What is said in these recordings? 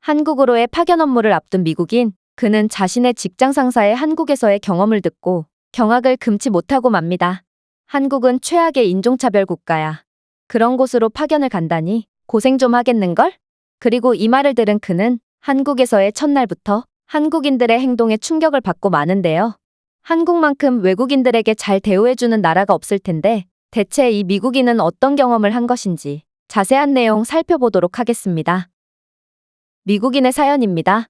한국으로의 파견 업무를 앞둔 미국인, 그는 자신의 직장 상사의 한국에서의 경험을 듣고 경악을 금치 못하고 맙니다. 한국은 최악의 인종차별 국가야. 그런 곳으로 파견을 간다니 고생 좀 하겠는걸? 그리고 이 말을 들은 그는 한국에서의 첫날부터 한국인들의 행동에 충격을 받고 마는데요. 한국만큼 외국인들에게 잘 대우해주는 나라가 없을 텐데 대체 이 미국인은 어떤 경험을 한 것인지 자세한 내용 살펴보도록 하겠습니다. 미국인의 사연입니다.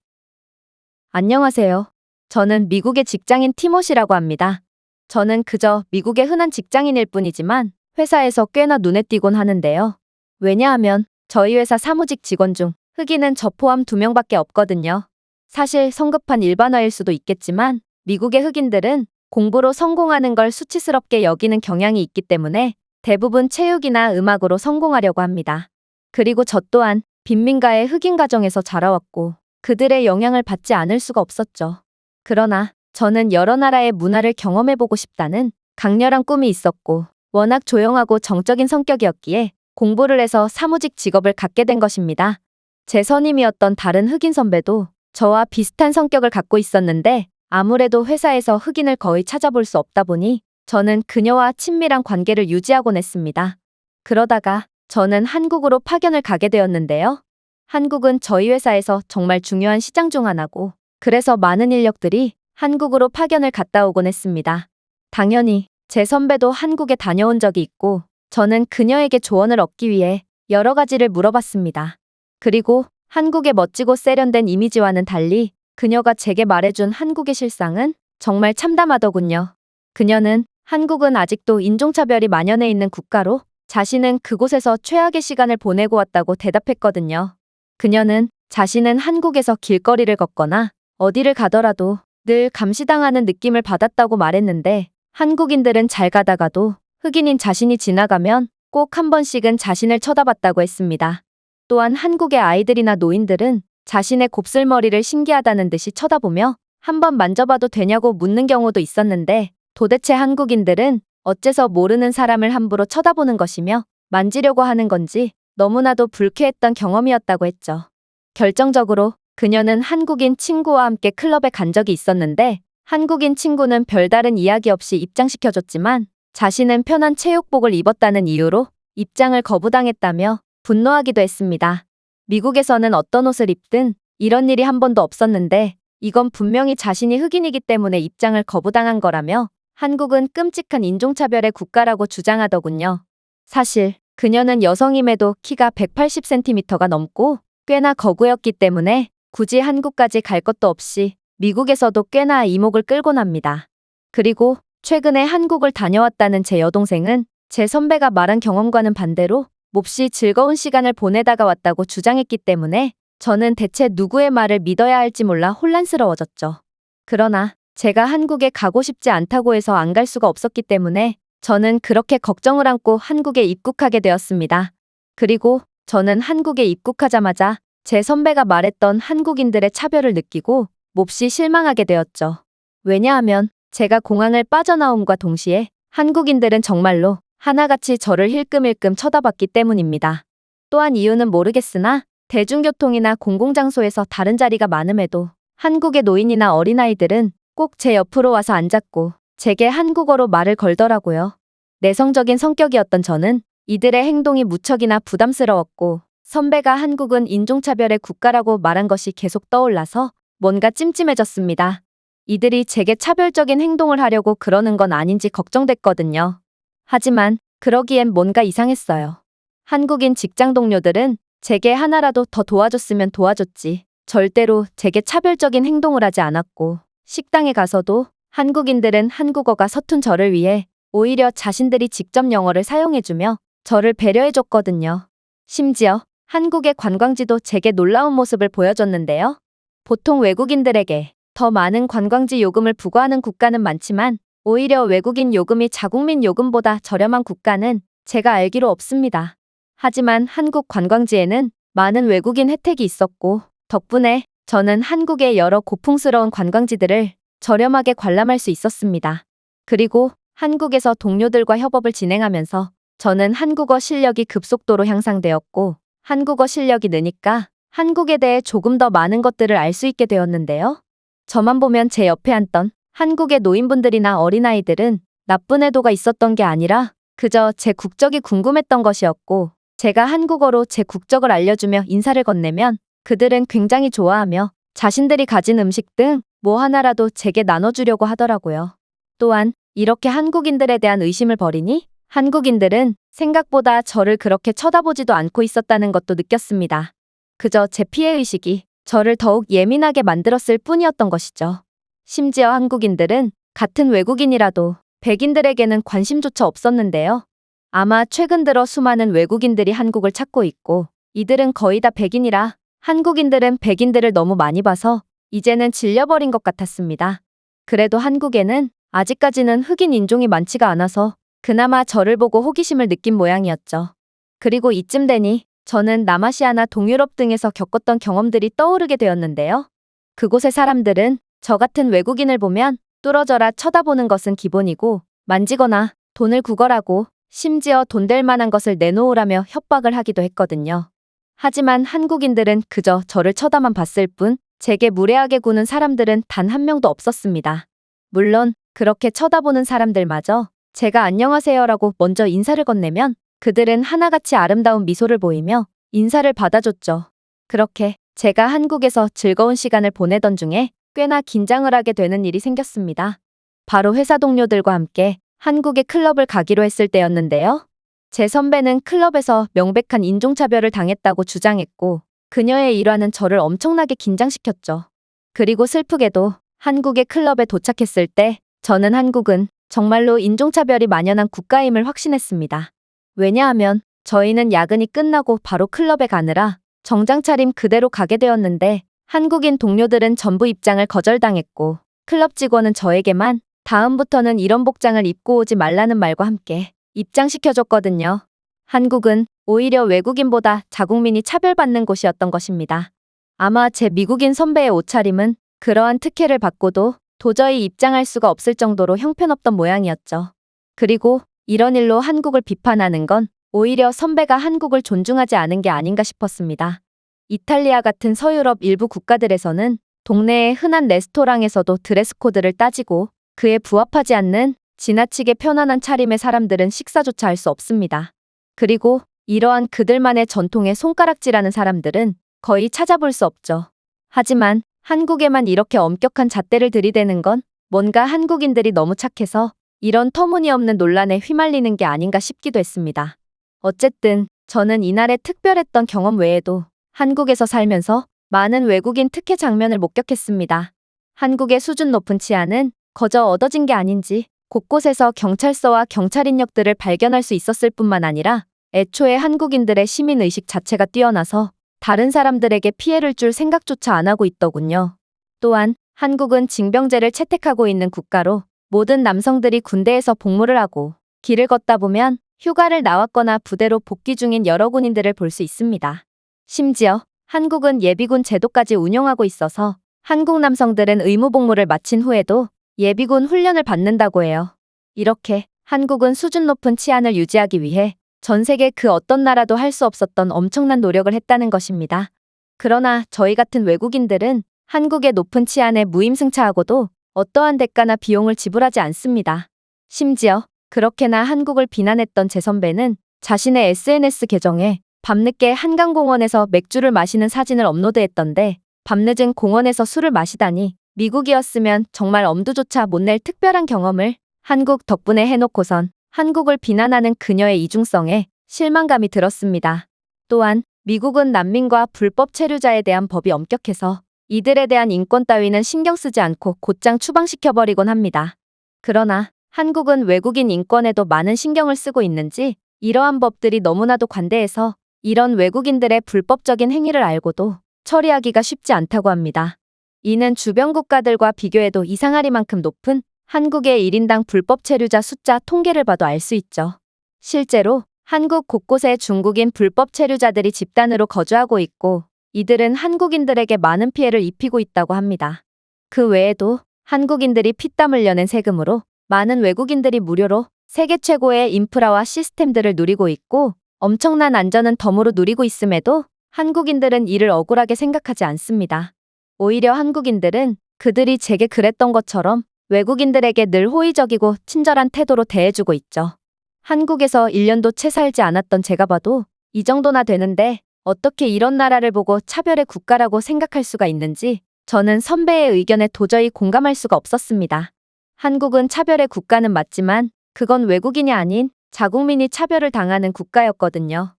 안녕하세요. 저는 미국의 직장인 티모시라고 합니다. 저는 그저 미국의 흔한 직장인일 뿐이지만 회사에서 꽤나 눈에 띄곤 하는데요. 왜냐하면 저희 회사 사무직 직원 중 흑인은 저 포함 2명밖에 없거든요. 사실 성급한 일반화일 수도 있겠지만 미국의 흑인들은 공부로 성공하는 걸 수치스럽게 여기는 경향이 있기 때문에 대부분 체육이나 음악으로 성공하려고 합니다. 그리고 저 또한 빈민가의 흑인 가정에서 자라왔고 그들의 영향을 받지 않을 수가 없었죠. 그러나 저는 여러 나라의 문화를 경험해보고 싶다는 강렬한 꿈이 있었고 워낙 조용하고 정적인 성격이었기에 공부를 해서 사무직 직업을 갖게 된 것입니다. 제 선임이었던 다른 흑인 선배도 저와 비슷한 성격을 갖고 있었는데 아무래도 회사에서 흑인을 거의 찾아볼 수 없다 보니 저는 그녀와 친밀한 관계를 유지하곤 했습니다. 그러다가 저는 한국으로 파견을 가게 되었는데요. 한국은 저희 회사에서 정말 중요한 시장 중 하나고 그래서 많은 인력들이 한국으로 파견을 갔다 오곤 했습니다. 당연히 제 선배도 한국에 다녀온 적이 있고 저는 그녀에게 조언을 얻기 위해 여러 가지를 물어봤습니다. 그리고 한국의 멋지고 세련된 이미지와는 달리 그녀가 제게 말해준 한국의 실상은 정말 참담하더군요. 그녀는 한국은 아직도 인종차별이 만연해 있는 국가로 자신은 그곳에서 최악의 시간을 보내고 왔다고 대답했거든요. 그녀는 자신은 한국에서 길거리를 걷거나 어디를 가더라도 늘 감시당하는 느낌을 받았다고 말했는데 한국인들은 잘 가다가도 흑인인 자신이 지나가면 꼭 한 번씩은 자신을 쳐다봤다고 했습니다. 또한 한국의 아이들이나 노인들은 자신의 곱슬머리를 신기하다는 듯이 쳐다보며 한번 만져봐도 되냐고 묻는 경우도 있었는데 도대체 한국인들은 어째서 모르는 사람을 함부로 쳐다보는 것이며 만지려고 하는 건지 너무나도 불쾌했던 경험이었다고 했죠. 결정적으로 그녀는 한국인 친구와 함께 클럽에 간 적이 있었는데 한국인 친구는 별다른 이야기 없이 입장시켜줬지만 자신은 편한 체육복을 입었다는 이유로 입장을 거부당했다며 분노하기도 했습니다. 미국에서는 어떤 옷을 입든 이런 일이 한 번도 없었는데 이건 분명히 자신이 흑인이기 때문에 입장을 거부당한 거라며 한국은 끔찍한 인종차별의 국가라고 주장하더군요. 사실 그녀는 여성임에도 키가 180cm가 넘고 꽤나 거구였기 때문에 굳이 한국까지 갈 것도 없이 미국에서도 꽤나 이목을 끌곤 합니다. 그리고 최근에 한국을 다녀왔다는 제 여동생은 제 선배가 말한 경험과는 반대로 몹시 즐거운 시간을 보내다가 왔다고 주장했기 때문에 저는 대체 누구의 말을 믿어야 할지 몰라 혼란스러워졌죠. 그러나 제가 한국에 가고 싶지 않다고 해서 안 갈 수가 없었기 때문에 저는 그렇게 걱정을 안고 한국에 입국하게 되었습니다. 그리고 저는 한국에 입국하자마자 제 선배가 말했던 한국인들의 차별을 느끼고 몹시 실망하게 되었죠. 왜냐하면 제가 공항을 빠져나옴과 동시에 한국인들은 정말로 하나같이 저를 힐끔힐끔 쳐다봤기 때문입니다. 또한 이유는 모르겠으나 대중교통이나 공공장소에서 다른 자리가 많음에도 한국의 노인이나 어린아이들은 꼭 제 옆으로 와서 앉았고 제게 한국어로 말을 걸더라고요. 내성적인 성격이었던 저는 이들의 행동이 무척이나 부담스러웠고 선배가 한국은 인종차별의 국가라고 말한 것이 계속 떠올라서 뭔가 찜찜해졌습니다. 이들이 제게 차별적인 행동을 하려고 그러는 건 아닌지 걱정됐거든요. 하지만 그러기엔 뭔가 이상했어요. 한국인 직장 동료들은 제게 하나라도 더 도와줬으면 도와줬지 절대로 제게 차별적인 행동을 하지 않았고 식당에 가서도 한국인들은 한국어가 서툰 저를 위해 오히려 자신들이 직접 영어를 사용해주며 저를 배려해줬거든요. 심지어 한국의 관광지도 제게 놀라운 모습을 보여줬는데요. 보통 외국인들에게 더 많은 관광지 요금을 부과하는 국가는 많지만 오히려 외국인 요금이 자국민 요금보다 저렴한 국가는 제가 알기로 없습니다. 하지만 한국 관광지에는 많은 외국인 혜택이 있었고 덕분에 저는 한국의 여러 고풍스러운 관광지들을 저렴하게 관람할 수 있었습니다. 그리고 한국에서 동료들과 협업을 진행하면서 저는 한국어 실력이 급속도로 향상되었고 한국어 실력이 느니까 한국에 대해 조금 더 많은 것들을 알 수 있게 되었는데요. 저만 보면 제 옆에 앉던 한국의 노인분들이나 어린아이들은 나쁜 의도가 있었던 게 아니라 그저 제 국적이 궁금했던 것이었고, 제가 한국어로 제 국적을 알려주며 인사를 건네면 그들은 굉장히 좋아하며 자신들이 가진 음식 등 뭐 하나라도 제게 나눠주려고 하더라고요. 또한 이렇게 한국인들에 대한 의심을 버리니 한국인들은 생각보다 저를 그렇게 쳐다보지도 않고 있었다는 것도 느꼈습니다. 그저 제 피해의식이 저를 더욱 예민하게 만들었을 뿐이었던 것이죠. 심지어 한국인들은 같은 외국인이라도 백인들에게는 관심조차 없었는데요. 아마 최근 들어 수많은 외국인들이 한국을 찾고 있고, 이들은 거의 다 백인이라 한국인들은 백인들을 너무 많이 봐서 이제는 질려버린 것 같았습니다. 그래도 한국에는 아직까지는 흑인 인종이 많지가 않아서 그나마 저를 보고 호기심을 느낀 모양이었죠. 그리고 이쯤 되니 저는 남아시아나 동유럽 등에서 겪었던 경험들이 떠오르게 되었는데요. 그곳의 사람들은 저 같은 외국인을 보면 뚫어져라 쳐다보는 것은 기본이고, 만지거나 돈을 구걸하고 심지어 돈 될 만한 것을 내놓으라며 협박을 하기도 했거든요. 하지만 한국인들은 그저 저를 쳐다만 봤을 뿐 제게 무례하게 구는 사람들은 단 한 명도 없었습니다. 물론 그렇게 쳐다보는 사람들마저 제가 안녕하세요라고 먼저 인사를 건네면 그들은 하나같이 아름다운 미소를 보이며 인사를 받아줬죠. 그렇게 제가 한국에서 즐거운 시간을 보내던 중에 꽤나 긴장을 하게 되는 일이 생겼습니다. 바로 회사 동료들과 함께 한국의 클럽을 가기로 했을 때였는데요. 제 선배는 클럽에서 명백한 인종차별을 당했다고 주장했고, 그녀의 일화는 저를 엄청나게 긴장시켰죠. 그리고 슬프게도 한국의 클럽에 도착했을 때 저는 한국은 정말로 인종차별이 만연한 국가임을 확신했습니다. 왜냐하면 저희는 야근이 끝나고 바로 클럽에 가느라 정장 차림 그대로 가게 되었는데, 한국인 동료들은 전부 입장을 거절당했고, 클럽 직원은 저에게만 다음부터는 이런 복장을 입고 오지 말라는 말과 함께 입장시켜줬거든요. 한국은 오히려 외국인보다 자국민이 차별받는 곳이었던 것입니다. 아마 제 미국인 선배의 옷차림은 그러한 특혜를 받고도 도저히 입장할 수가 없을 정도로 형편없던 모양이었죠. 그리고 이런 일로 한국을 비판하는 건 오히려 선배가 한국을 존중하지 않은 게 아닌가 싶었습니다. 이탈리아 같은 서유럽 일부 국가들에서는 동네의 흔한 레스토랑에서도 드레스 코드를 따지고 그에 부합하지 않는 지나치게 편안한 차림의 사람들은 식사조차 할 수 없습니다. 그리고 이러한 그들만의 전통에 손가락질하는 사람들은 거의 찾아볼 수 없죠. 하지만 한국에만 이렇게 엄격한 잣대를 들이대는 건 뭔가 한국인들이 너무 착해서 이런 터무니없는 논란에 휘말리는 게 아닌가 싶기도 했습니다. 어쨌든 저는 이날의 특별했던 경험 외에도 한국에서 살면서 많은 외국인 특혜 장면을 목격했습니다. 한국의 수준 높은 치안은 거저 얻어진 게 아닌지 곳곳에서 경찰서와 경찰인력들을 발견할 수 있었을 뿐만 아니라 애초에 한국인들의 시민의식 자체가 뛰어나서 다른 사람들에게 피해를 줄 생각조차 안 하고 있더군요. 또한 한국은 징병제를 채택하고 있는 국가로 모든 남성들이 군대에서 복무를 하고 길을 걷다 보면 휴가를 나왔거나 부대로 복귀 중인 여러 군인들을 볼 수 있습니다. 심지어 한국은 예비군 제도까지 운영하고 있어서 한국 남성들은 의무 복무를 마친 후에도 예비군 훈련을 받는다고 해요. 이렇게 한국은 수준 높은 치안을 유지하기 위해 전 세계 그 어떤 나라도 할 수 없었던 엄청난 노력을 했다는 것입니다. 그러나 저희 같은 외국인들은 한국의 높은 치안에 무임승차하고도 어떠한 대가나 비용을 지불하지 않습니다. 심지어 그렇게나 한국을 비난했던 제 선배는 자신의 SNS 계정에 밤늦게 한강공원에서 맥주를 마시는 사진을 업로드했던데, 밤늦은 공원에서 술을 마시다니 미국이었으면 정말 엄두조차 못 낼 특별한 경험을 한국 덕분에 해놓고선 한국을 비난하는 그녀의 이중성에 실망감이 들었습니다. 또한 미국은 난민과 불법 체류자에 대한 법이 엄격해서 이들에 대한 인권 따위는 신경 쓰지 않고 곧장 추방시켜버리곤 합니다. 그러나 한국은 외국인 인권에도 많은 신경을 쓰고 있는지 이러한 법들이 너무나도 관대해서 이런 외국인들의 불법적인 행위를 알고도 처리하기가 쉽지 않다고 합니다. 이는 주변 국가들과 비교해도 이상하리만큼 높은 한국의 1인당 불법 체류자 숫자 통계를 봐도 알 수 있죠. 실제로 한국 곳곳에 중국인 불법 체류자들이 집단으로 거주하고 있고, 이들은 한국인들에게 많은 피해를 입히고 있다고 합니다. 그 외에도 한국인들이 피땀 흘려낸 세금으로 많은 외국인들이 무료로 세계 최고의 인프라와 시스템들을 누리고 있고, 엄청난 안전은 덤으로 누리고 있음에도 한국인들은 이를 억울하게 생각하지 않습니다. 오히려 한국인들은 그들이 제게 그랬던 것처럼 외국인들에게 늘 호의적이고 친절한 태도로 대해주고 있죠. 한국에서 1년도 채 살지 않았던 제가 봐도 이 정도나 되는데 어떻게 이런 나라를 보고 차별의 국가라고 생각할 수가 있는지 저는 선배의 의견에 도저히 공감할 수가 없었습니다. 한국은 차별의 국가는 맞지만 그건 외국인이 아닌 자국민이 차별을 당하는 국가였거든요.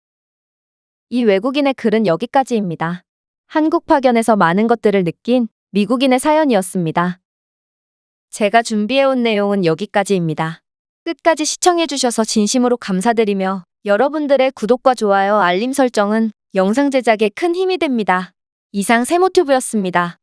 이 외국인의 글은 여기까지입니다. 한국 파견에서 많은 것들을 느낀 미국인의 사연이었습니다. 제가 준비해온 내용은 여기까지입니다. 끝까지 시청해주셔서 진심으로 감사드리며 여러분들의 구독과 좋아요, 알림 설정은 영상 제작에 큰 힘이 됩니다. 이상 세모튜브였습니다.